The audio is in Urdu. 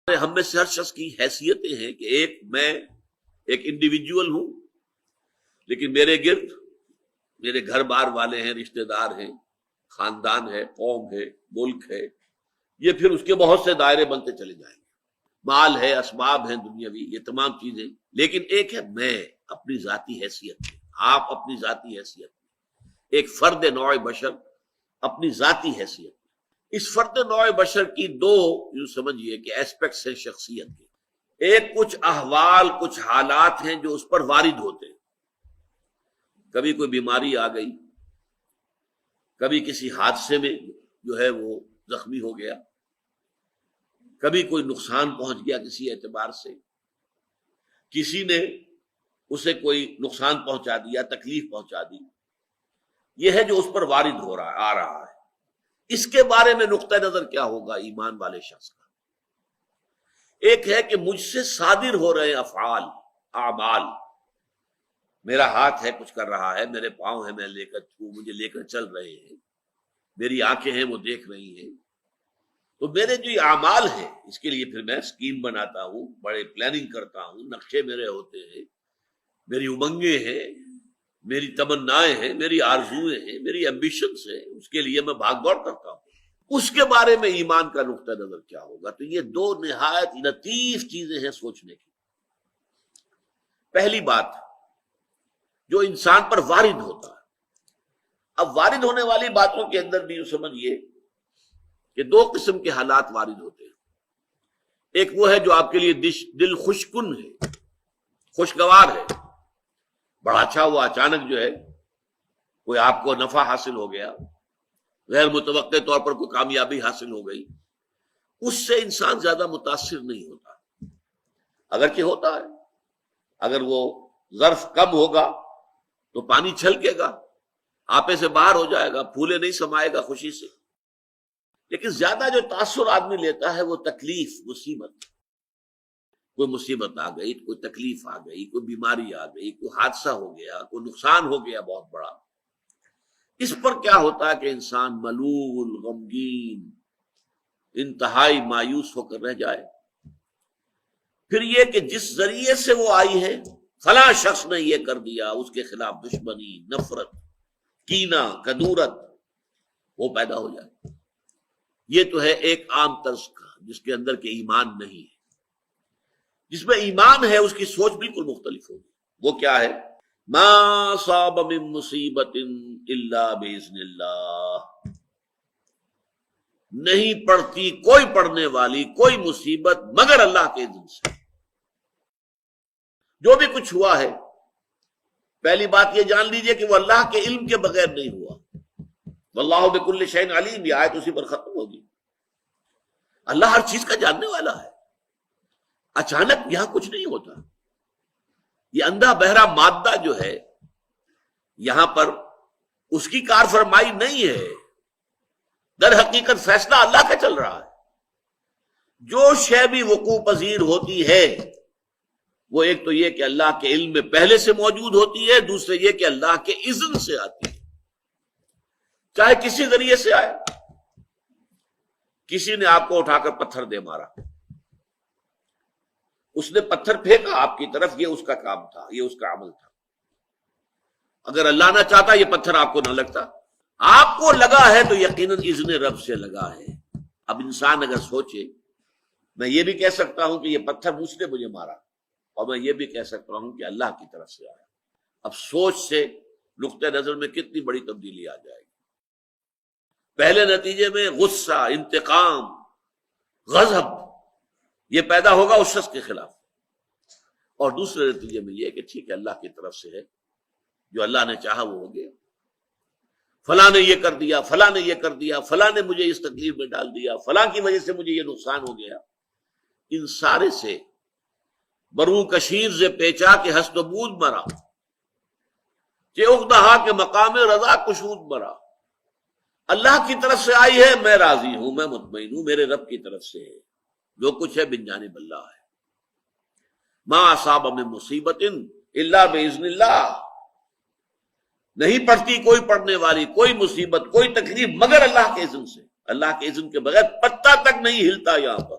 ہم میں سے ہر شخص کی حیثیتیں ہیں کہ میں ایک انڈیویجول ہوں، لیکن میرے گرد میرے گھر بار والے ہیں، رشتہ دار ہیں، خاندان ہے، قوم ہے، ملک ہے، یہ پھر اس کے بہت سے دائرے بنتے چلے جائیں گے، مال ہے، اسباب ہیں دنیاوی، یہ تمام چیزیں، لیکن ایک ہے میں اپنی ذاتی حیثیت میں، آپ اپنی ذاتی حیثیت میں، ایک فرد نوع بشر اپنی ذاتی حیثیت میں۔ اس فرد نوع بشر کی دو یوں سمجھیے کہ ایسپیکٹس ہیں شخصیت کے، ایک کچھ احوال، کچھ حالات ہیں جو اس پر وارد ہوتے ہیں، کبھی کوئی بیماری آ گئی، کبھی کسی حادثے میں جو ہے وہ زخمی ہو گیا، کبھی کوئی نقصان پہنچ گیا کسی اعتبار سے، کسی نے اسے کوئی نقصان پہنچا دیا، تکلیف پہنچا دی، یہ ہے جو اس پر وارد ہو رہا ہے، آ رہا ہے۔ اس کے بارے میں نقطہ نظر کیا ہوگا ایمان والے شخص کا؟ ایک ہے کہ مجھ سے صادر ہو رہے افعال، اعمال، میرا ہاتھ ہے کچھ کر رہا ہے، میرے پاؤں ہیں میں مجھے لے کر چل رہے ہیں، میری آنکھیں ہیں وہ دیکھ رہی ہیں، تو میرے جو اعمال ہیں اس کے لیے پھر میں اسکیم بناتا ہوں، بڑے پلاننگ کرتا ہوں، نقشے میرے ہوتے ہیں، میری امنگیں ہیں، میری تمنائیں ہیں، میری آرزویں ہیں، میری ایمبیشنز ہیں، اس کے لیے میں بھاگ دوڑ کرتا ہوں۔ اس کے بارے میں ایمان کا نقطہ نظر کیا ہوگا؟ تو یہ دو نہایت لطیف چیزیں ہیں سوچنے کی۔ پہلی بات جو انسان پر وارد ہوتا ہے، اب وارد ہونے والی باتوں کے اندر بھی سمجھیے کہ دو قسم کے حالات وارد ہوتے ہیں۔ ایک وہ ہے جو آپ کے لیے دل خوشکن ہے، خوشگوار ہے، بڑا اچھا ہوا، اچانک جو ہے کوئی آپ کو نفع حاصل ہو گیا، غیر متوقع طور پر کوئی کامیابی حاصل ہو گئی، اس سے انسان زیادہ متاثر نہیں ہوتا، اگرچہ ہوتا ہے، اگر وہ ظرف کم ہوگا تو پانی چھلکے گا، آپے سے باہر ہو جائے گا، پھولے نہیں سمائے گا خوشی سے، لیکن زیادہ جو تاثر آدمی لیتا ہے وہ تکلیف، مصیبت، کوئی مصیبت آ گئی، کوئی تکلیف آ گئی، کوئی بیماری آ گئی، کوئی حادثہ ہو گیا، کوئی نقصان ہو گیا بہت بڑا، اس پر کیا ہوتا ہے کہ انسان ملول، غمگین، انتہائی مایوس ہو کر رہ جائے۔ پھر یہ کہ جس ذریعے سے وہ آئی ہے، فلاں شخص نے یہ کر دیا، اس کے خلاف دشمنی، نفرت، کینہ، کدورت وہ پیدا ہو جائے۔ یہ تو ہے ایک عام طرز کا جس کے اندر کہ ایمان نہیں ہے۔ جس میں ایمان ہے اس کی سوچ بالکل مختلف ہوگی۔ وہ کیا ہے؟ ما صاب من مصیبت الا باذن اللہ، نہیں پڑتی کوئی پڑنے والی کوئی مصیبت مگر اللہ کے اذن سے۔ جو بھی کچھ ہوا ہے، پہلی بات یہ جان لیجئے کہ وہ اللہ کے علم کے بغیر نہیں ہوا۔ واللہ بکل شیء علیم، یہ آیت اسی پر ختم ہوگی۔ اللہ ہر چیز کا جاننے والا ہے، اچانک یہاں کچھ نہیں ہوتا۔ یہ اندھا بہرا مادہ جو ہے یہاں پر اس کی کار فرمائی نہیں ہے، در حقیقت فیصلہ اللہ کا چل رہا ہے۔ جو شے بھی وقوع پذیر ہوتی ہے وہ ایک تو یہ کہ اللہ کے علم میں پہلے سے موجود ہوتی ہے، دوسرے یہ کہ اللہ کے اذن سے آتی ہے، چاہے کسی ذریعے سے آئے۔ کسی نے آپ کو اٹھا کر پتھر دے مارا، اس نے پتھر پھینکا آپ کی طرف، یہ اس کا کام تھا، یہ اس کا عمل تھا۔ اگر اللہ نہ چاہتا یہ پتھر آپ کو نہ لگتا، آپ کو لگا ہے تو یقیناً اذن رب سے لگا ہے۔ اب انسان اگر سوچے، میں یہ بھی کہہ سکتا ہوں کہ یہ پتھر مجھ نے مجھے مارا، اور میں یہ بھی کہہ سکتا ہوں کہ اللہ کی طرف سے آیا۔ اب سوچ سے نقطہ نظر میں کتنی بڑی تبدیلی آ جائے گی۔ پہلے نتیجے میں غصہ، انتقام، غضب یہ پیدا ہوگا اس شخص کے خلاف، اور دوسرے نتیجے میں یہ کہ ٹھیک ہے اللہ کی طرف سے ہے، جو اللہ نے چاہا وہ ہو گیا، فلاں نے یہ کر دیا، فلاں نے یہ کر دیا، فلاں نے مجھے اس تکلیف میں ڈال دیا، فلاں کی وجہ سے مجھے یہ نقصان ہو گیا۔ ان سارے سے برو کشیر سے پیچا کہ ہست و بود مرا، کہ اقدہا کے مقام رضا کشود مرا۔ اللہ کی طرف سے آئی ہے، میں راضی ہوں، میں مطمئن ہوں، میرے رب کی طرف سے ہے، جو کچھ ہے بن جانب اللہ ہے۔ ما اصاب من مصیبت الا باذن اللہ، نہیں پڑتی کوئی پڑنے والی کوئی مصیبت، کوئی تکلیف مگر اللہ کے اذن سے۔ اللہ کے اذن کے بغیر پتہ تک نہیں ہلتا یہاں پر۔